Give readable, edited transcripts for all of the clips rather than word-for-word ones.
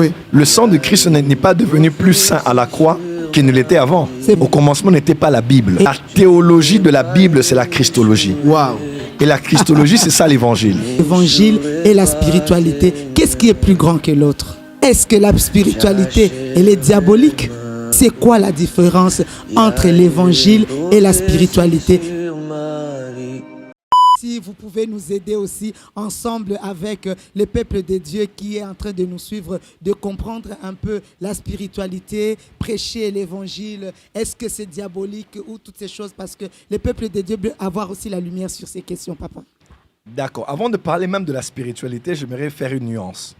Oui. Le sang de Christ n'est pas devenu plus saint à la croix qu'il ne l'était avant. Au commencement n'était pas la Bible. La théologie de la Bible, c'est la christologie. Waouh. Et la christologie, c'est ça l'évangile. L'évangile et la spiritualité, qu'est-ce qui est plus grand que l'autre? Est-ce que la spiritualité, elle est diabolique? C'est quoi la différence entre l'évangile et la spiritualité? Si vous pouvez nous aider aussi ensemble avec le peuple de Dieu qui est en train de nous suivre, de comprendre un peu la spiritualité, prêcher l'évangile, est-ce que c'est diabolique ou toutes ces choses, parce que le peuple de Dieu veut avoir aussi la lumière sur ces questions, papa. D'accord. Avant de parler même de la spiritualité, j'aimerais faire une nuance.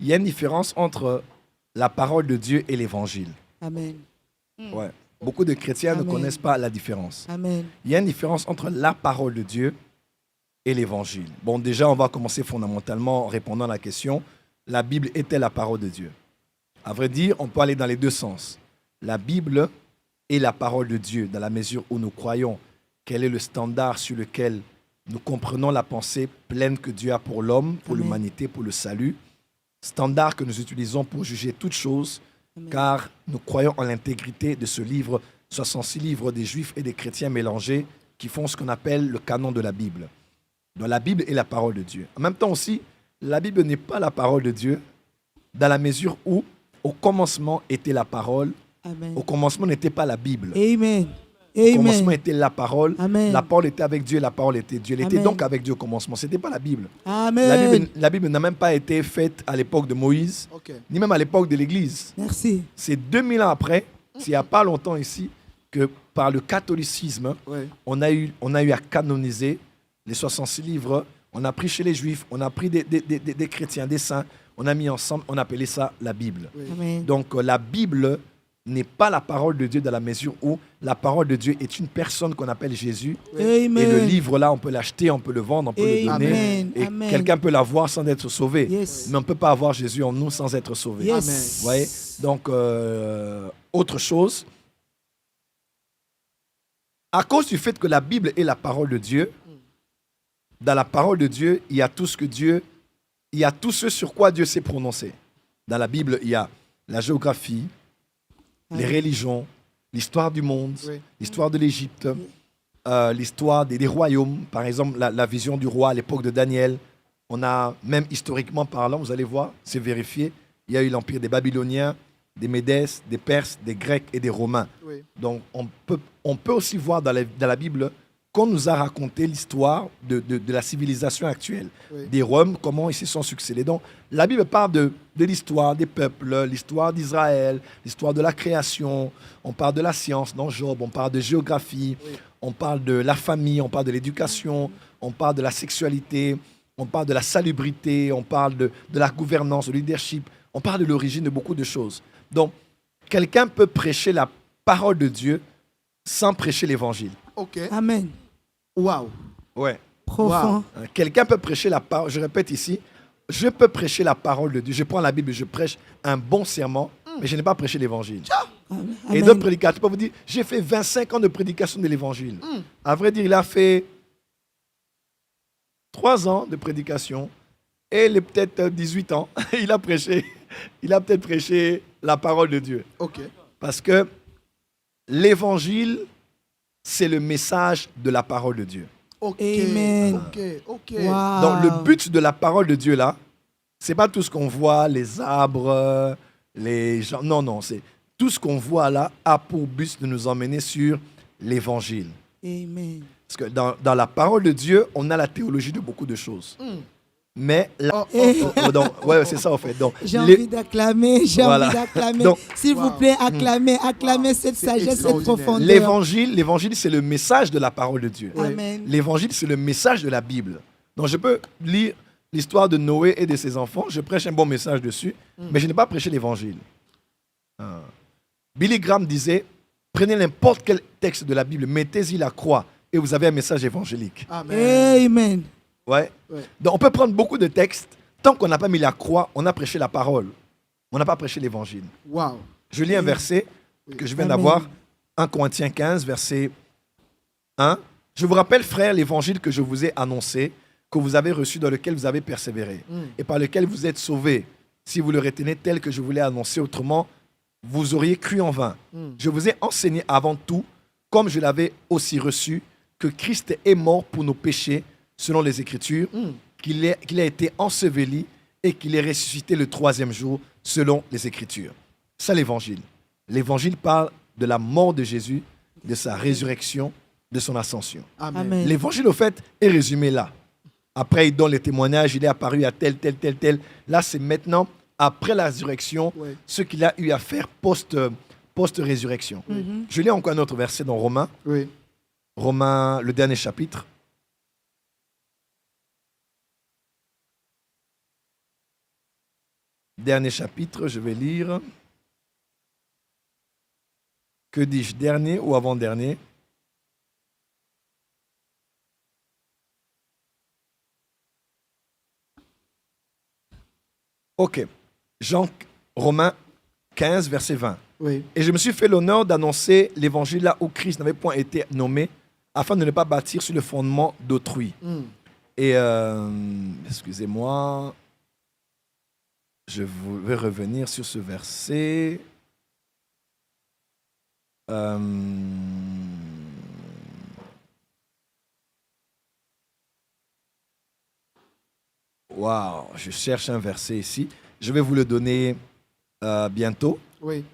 Il y a une différence entre la parole de Dieu et l'évangile. Amen. Ouais. Beaucoup de chrétiens Amen. ne connaissent pas la différence. Amen. Il y a une différence entre la parole de Dieu et l'évangile. Bon, déjà, on va commencer fondamentalement en répondant à la question, la Bible était la parole de Dieu? À vrai dire, on peut aller dans les deux sens. La Bible est la parole de Dieu, dans la mesure où nous croyons quel est le standard sur lequel nous comprenons la pensée pleine que Dieu a pour l'homme, pour Amen. l'humanité, pour le salut. Standard que nous utilisons pour juger toutes choses, Amen. car nous croyons en l'intégrité de ce livre, 66 livres des Juifs et des chrétiens mélangés qui font ce qu'on appelle le canon de la Bible. Donc la Bible est la parole de Dieu. En même temps aussi, la Bible n'est pas la parole de Dieu dans la mesure où au commencement était la parole, Amen. au commencement n'était pas la Bible. Amen. Au commencement Amen. était la parole, Amen. la parole était avec Dieu, la parole était Dieu. Elle était Amen. donc avec Dieu au commencement. Ce n'était pas la Bible. Amen. La Bible n'a même pas été faite à l'époque de Moïse, Ok. ni même à l'époque de l'Église. Merci. C'est 2000 ans après, c'est il n'y a pas longtemps ici, que par le catholicisme, Ouais. on a eu à canoniser les 66 livres. On a pris chez les Juifs, on a pris des chrétiens, des saints, on a mis ensemble, on appelait ça la Bible. Oui. Amen. Donc la Bible n'est pas la parole de Dieu dans la mesure où la parole de Dieu est une personne qu'on appelle Jésus. Amen. Et le livre là, on peut l'acheter, on peut le vendre, on peut le donner. Amen. Et Amen. quelqu'un peut l'avoir sans être sauvé. Yes. Mais on ne peut pas avoir Jésus en nous sans être sauvé. Yes. Vous voyez? Donc, autre chose. À cause du fait que la Bible est la parole de Dieu, dans la parole de Dieu, il y a tout ce sur quoi Dieu s'est prononcé. Dans la Bible, il y a la géographie, les religions, l'histoire du monde, Oui. l'histoire de l'Égypte, l'histoire des royaumes. Par exemple, la vision du roi à l'époque de Daniel. On a, même historiquement parlant, vous allez voir, c'est vérifié, il y a eu l'empire des Babyloniens, des Médès, des Perses, des Grecs et des Romains. Oui. Donc, on peut aussi voir dans la Bible qu'on nous a raconté l'histoire de la civilisation actuelle, Oui. des Roms, comment ils se sont succédés. Donc, la Bible parle de l'histoire des peuples, l'histoire d'Israël, l'histoire de la création, on parle de la science dans Job, on parle de géographie, Oui. on parle de la famille, on parle de l'éducation, on parle de la sexualité, on parle de la salubrité, on parle de la gouvernance, du leadership, on parle de l'origine de beaucoup de choses. Donc, quelqu'un peut prêcher la parole de Dieu sans prêcher l'évangile. Ok. Amen. Waouh. Ouais. Profond. Quelqu'un peut prêcher la parole, je répète ici, je peux prêcher la parole de Dieu. Je prends la Bible et je prêche un bon serment, mais je n'ai pas prêché l'évangile. Amen. Et d'autres prédicateurs peuvent vous dire, j'ai fait 25 ans de prédication de l'évangile. À vrai dire, il a fait 3 ans de prédication et peut-être 18 ans, il a peut-être prêché la parole de Dieu. Ok. Parce que l'évangile, c'est le message de la parole de Dieu. Ok. Amen. Ok. Ok. Wow. Donc le but de la parole de Dieu là, c'est pas tout ce qu'on voit, les arbres, les gens. Non, non, c'est tout ce qu'on voit là a pour but de nous emmener sur l'évangile. Amen. Parce que dans la parole de Dieu, on a la théologie de beaucoup de choses. Mais la... ouais, c'est ça en fait. Donc, J'ai envie d'acclamer, Voilà. envie d'acclamer. Donc, S'il vous plaît, acclamez cette C'est sagesse, cette extraordinaire. profondeur. l'évangile, c'est le message de la parole de Dieu. Amen. L'évangile, c'est le message de la Bible. Donc, je peux lire l'histoire de Noé et de ses enfants, je prêche un bon message dessus, mais je n'ai pas prêché l'évangile. Billy Graham disait, prenez n'importe quel texte de la Bible, mettez-y la croix, et vous avez un message évangélique. Amen. Amen. Ouais. Ouais. Donc, on peut prendre beaucoup de textes, tant qu'on n'a pas mis la croix, on a prêché la parole. On n'a pas prêché l'évangile. Waouh. Je lis un verset que je viens Amen. d'avoir, 1 Corinthiens 15, verset 1. Je vous rappelle, frères, l'évangile que je vous ai annoncé, que vous avez reçu, dans lequel vous avez persévéré, et par lequel vous êtes sauvés, si vous le retenez tel que je vous l'ai annoncé, autrement, vous auriez cru en vain. Je vous ai enseigné avant tout, comme je l'avais aussi reçu, que Christ est mort pour nos péchés, selon les Écritures, qu'il a été enseveli et qu'il est ressuscité le 3e jour, selon les Écritures. C'est l'Évangile. L'Évangile parle de la mort de Jésus, de sa résurrection, de son ascension. Amen. Amen. L'Évangile, au fait, est résumé là. Après, il donne les témoignages, il est apparu à tel. Là, c'est maintenant, après la résurrection, Ouais. ce qu'il a eu à faire post-résurrection. Je lis encore un autre verset dans Romains. Oui. Romains, le dernier chapitre. Dernier chapitre, je vais lire. Que dis-je, dernier ou avant-dernier? Ok. Romains 15, verset 20. Oui. Et je me suis fait l'honneur d'annoncer l'évangile là où Christ n'avait point été nommé, afin de ne pas bâtir sur le fondement d'autrui. Et, excusez-moi, je vais revenir sur ce verset. Waouh, je cherche un verset ici. Je vais vous le donner bientôt. Oui.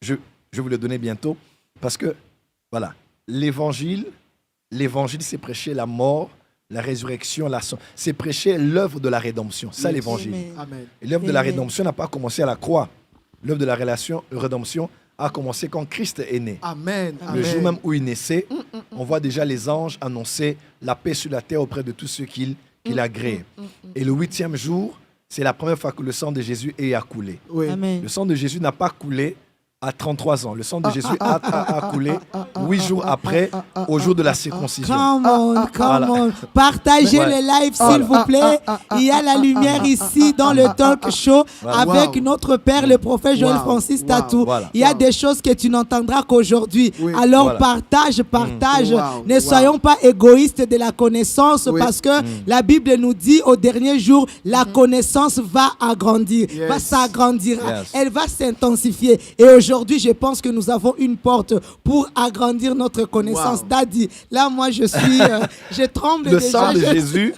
Je vais vous le donner bientôt. Parce que, voilà, l'évangile, c'est prêcher la mort, la résurrection, c'est prêcher l'œuvre de la rédemption. Ça, Yes. l'évangile. Amen. Amen. Et l'œuvre de la Amen. rédemption n'a pas commencé à la croix. L'œuvre de la rédemption a commencé quand Christ est né. Amen. Le Amen. jour même où il naissait, on voit déjà les anges annoncer la paix sur la terre auprès de tous ceux qu'il a créés. Et le 8e jour, c'est la première fois que le sang de Jésus a coulé. Oui. Amen. Le sang de Jésus n'a pas coulé à 33 ans. Le sang de Jésus a coulé 8 jours après, au jour de la circoncision. Come on, come Voilà. on. Partagez Ouais. le live, s'il Voilà. vous plaît. Il y a la lumière ici dans le talk show Voilà. avec Wow. notre père, le prophète Joël Wow. Francis Wow. Tatou. Voilà. Il y a Wow. des choses que tu n'entendras qu'aujourd'hui. Oui. Alors Voilà. partage. Wow. Ne Wow. soyons pas égoïstes de la connaissance Oui. parce que la Bible nous dit au dernier jour, la connaissance va agrandir, Yes. va s'agrandir, Yes. elle va s'intensifier. Et aujourd'hui, je pense que nous avons une porte pour agrandir notre connaissance. Wow. Daddy, là, moi, je suis, je tremble Le déjà. sang de je- Jésus,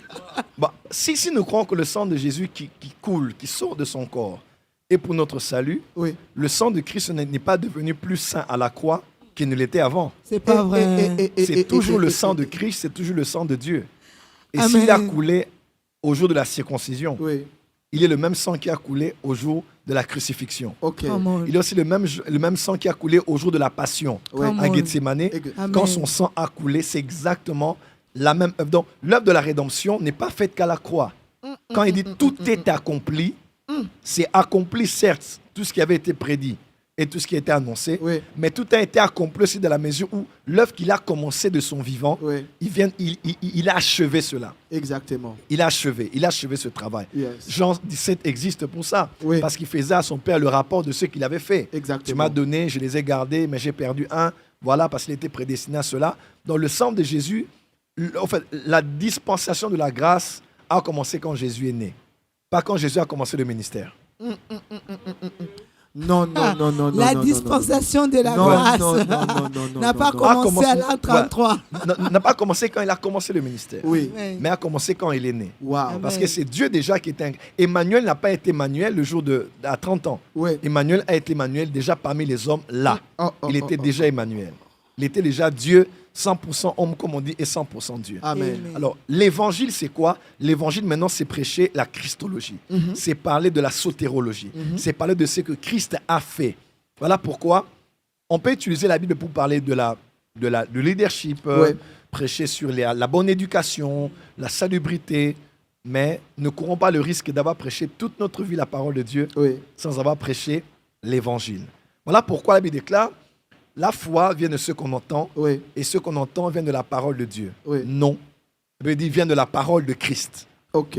si nous croyons que le sang de Jésus qui coule, qui sort de son corps, est pour notre salut, Oui. le sang de Christ n'est pas devenu plus saint à la croix qu'il ne l'était avant. C'est pas vrai. C'est toujours le sang de Christ, c'est toujours le sang de Dieu. Et Amen. s'il a coulé au jour de la circoncision, Oui. il est le même sang qui a coulé au jour de la crucifixion. OK. Come on. Il est aussi le même sang qui a coulé au jour de la passion. Oui. Come À on. Gethsémane, Amen. quand son sang a coulé, c'est exactement la même œuvre. Donc, l'œuvre de la rédemption n'est pas faite qu'à la croix. Quand il dit tout est accompli, c'est accompli, certes, tout ce qui avait été prédit et tout ce qui a été annoncé, Oui. mais tout a été accompli aussi dans la mesure où l'œuvre qu'il a commencé de son vivant, Oui. il a achevé cela. Exactement. Il a achevé ce travail. Yes. Jean 17 existe pour ça, Oui. parce qu'il faisait à son père le rapport de ce qu'il avait fait. Exactement. Tu m'as donné, je les ai gardés, mais j'ai perdu un. Voilà, parce qu'il était prédestiné à cela. Dans le sang de Jésus, en fait, la dispensation de la grâce a commencé quand Jésus est né, pas quand Jésus a commencé le ministère. Non, non, non, non, non. La non, dispensation de la non, grâce non, non, non, non, non, n'a non, pas non. commencé à commencé- l'an 33. N'a pas commencé quand il a commencé le ministère, Oui. Ouais. mais a commencé quand il est né. Wow. Parce Amen. que c'est Dieu déjà qui était... Emmanuel n'a pas été Emmanuel le jour à 30 ans. Oui. Emmanuel a été Emmanuel déjà parmi les hommes là. Oh, oh, Il était oh, déjà Emmanuel. Il était déjà Dieu, 100% homme comme on dit, et 100% Dieu. Amen. Amen. Alors, l'évangile, c'est quoi? L'évangile, maintenant, c'est prêcher la christologie. C'est parler de la sotérologie. C'est parler de ce que Christ a fait. Voilà pourquoi on peut utiliser la Bible pour parler de leadership, Ouais. prêcher sur la bonne éducation, la salubrité, mais ne courons pas le risque d'avoir prêché toute notre vie la parole de Dieu Oui. sans avoir prêché l'évangile. Voilà pourquoi la Bible déclare la foi vient de ce qu'on entend Oui. et ce qu'on entend vient de la parole de Dieu. Oui. Non. La Bible dit vient de la parole de Christ. OK.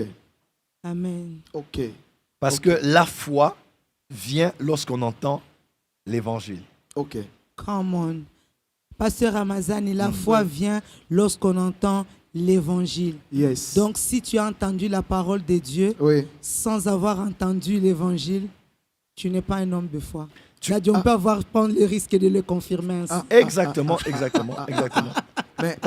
Amen. OK. Parce Ok. que la foi vient lorsqu'on entend l'évangile. OK. Come on. Pasteur Ramazani, la foi vient lorsqu'on entend l'évangile. Yes. Donc, si tu as entendu la parole de Dieu oui. sans avoir entendu l'évangile, tu n'es pas un homme de foi. C'est-à-dire, on Ah. peut prendre le risque de le confirmer ainsi. Ah. Exactement. Mais,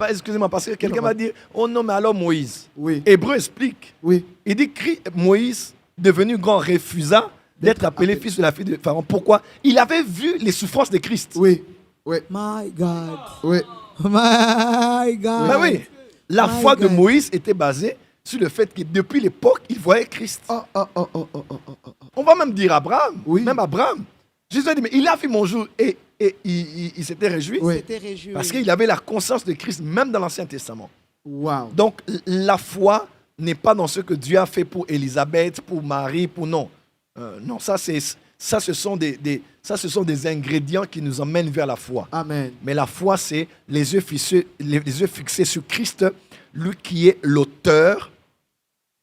Excusez-moi, parce que quelqu'un va dire, oh non, mais alors Moïse. oui. Hébreu explique. Oui. Il dit que Moïse, devenu grand, refusa d'être appelé fils de la fille de Pharaon. Pourquoi? Il avait vu les souffrances de Christ. Oui. Oui. My God. Oui. My God. Ben oui, la My foi de God. Moïse était basée sur le fait que depuis l'époque, il voyait Christ. Oh, oh, oh, oh, oh, oh, oh, oh. On va même dire Abraham. Oui. Même Abraham. Jésus a dit, mais il a vu mon jour et il s'était réjoui. Oui. C'était réjoui. Parce qu'il avait la conscience de Christ, même dans l'Ancien Testament. Wow. Donc, la foi n'est pas dans ce que Dieu a fait pour Élisabeth, pour Marie, pour non. Non, ça, ce sont des ingrédients qui nous emmènent vers la foi. Amen. Mais la foi, c'est les yeux fixés sur Christ, lui qui est l'auteur.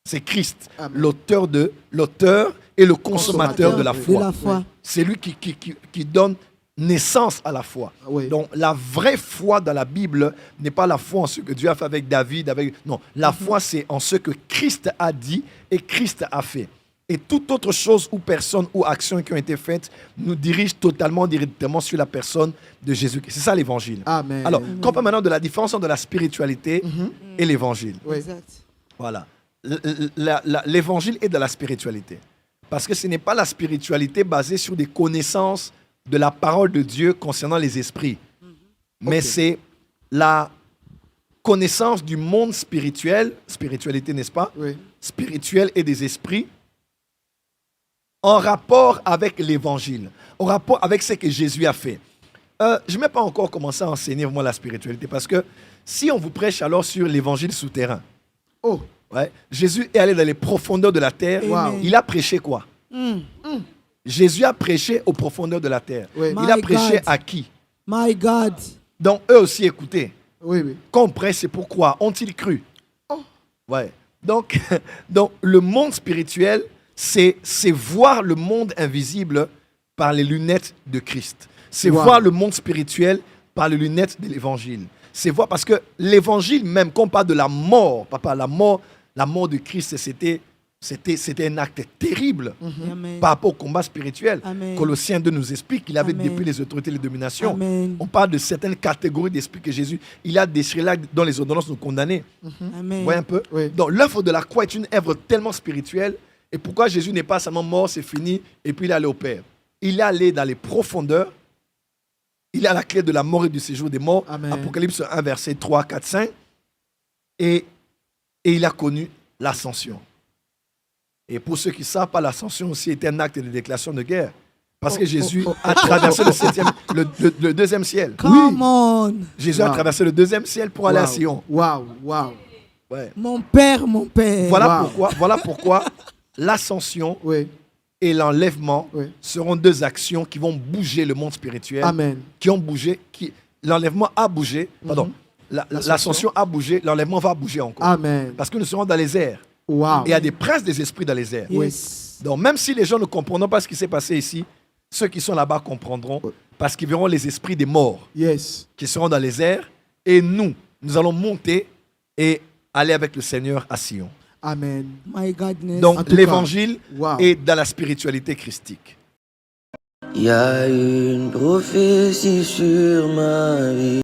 C'est Christ, Amen. l'auteur et le consommateur de la De foi. la foi. C'est lui qui donne naissance à la foi. Oui. Donc la vraie foi dans la Bible n'est pas la foi en ce que Dieu a fait avec David. Non, la foi c'est en ce que Christ a dit et Christ a fait. Et toute autre chose ou personne ou action qui ont été faites nous dirige totalement directement sur la personne de Jésus-Christ. C'est ça l'évangile. Amen. Alors, qu'on parle maintenant de la différence entre la spiritualité et l'évangile. Oui. Exact. Voilà. L'évangile est de la spiritualité. Parce que ce n'est pas la spiritualité basée sur des connaissances de la parole de Dieu concernant les esprits. Mais Ok. c'est la connaissance du monde spirituel, spiritualité, n'est-ce pas? Oui. Spirituel et des esprits, en rapport avec l'évangile, en rapport avec ce que Jésus a fait. Je n'ai pas encore commencé à enseigner vraiment la spiritualité, parce que si on vous prêche alors sur l'évangile souterrain, Oh. ouais, Jésus est allé dans les profondeurs de la terre, Wow. il a prêché quoi? Mm. Jésus a prêché aux profondeurs de la terre. Oui. Il a My prêché God. à qui? My God. Donc eux aussi écoutaient. Oui, oui. Quand on prêche, c'est pourquoi? Ont-ils cru? Oh. Ouais. Donc, donc le monde spirituel, c'est voir le monde invisible par les lunettes de Christ. C'est Wow. voir le monde spirituel par les lunettes de l'évangile. C'est voir, parce que l'évangile même, quand on parle de la mort, papa, la mort de Christ, c'était un acte terrible Amen. par rapport au combat spirituel. Amen. Colossiens 2 nous explique qu'il avait Amen. depuis les autorités et les dominations. Amen. On parle de certaines catégories d'esprits que Jésus, il a déchiré là dans les ordonnances nous condamner. Amen. Vous voyez un peu? Oui. Donc l'œuvre de la croix est une œuvre tellement spirituelle. Et pourquoi Jésus n'est pas seulement mort, c'est fini, et puis il est allé au Père? Il est allé dans les profondeurs. Il a la clé de la mort et du séjour des morts. Amen. Apocalypse 1, verset 3, 4, 5. Et il a connu l'ascension. Et pour ceux qui ne savent pas, l'ascension aussi est un acte de déclaration de guerre. Parce que Jésus a traversé le deuxième ciel. Come on. Jésus a Wow. traversé le deuxième ciel pour aller à Wow. Sion. Wow. Wow. Ouais. Mon père, mon père. Wow. Voilà pourquoi l'ascension Oui. et l'enlèvement Oui. seront deux actions qui vont bouger le monde spirituel. Amen. Qui ont bougé. L'enlèvement a bougé. Pardon. L'ascension a bougé. L'enlèvement va bouger encore. Amen. Parce que nous serons dans les airs. Wow. Et il y a des princes des esprits dans les airs. Yes. Donc même si les gens ne comprendront pas ce qui s'est passé ici, ceux qui sont là-bas comprendront. Oui. Parce qu'ils verront les esprits des morts Yes. qui seront dans les airs. Et nous allons monter et aller avec le Seigneur à Sion. Amen. My godness. En Donc tout l'évangile Wow. est dans la spiritualité christique. Il y a une prophétie sur ma vie.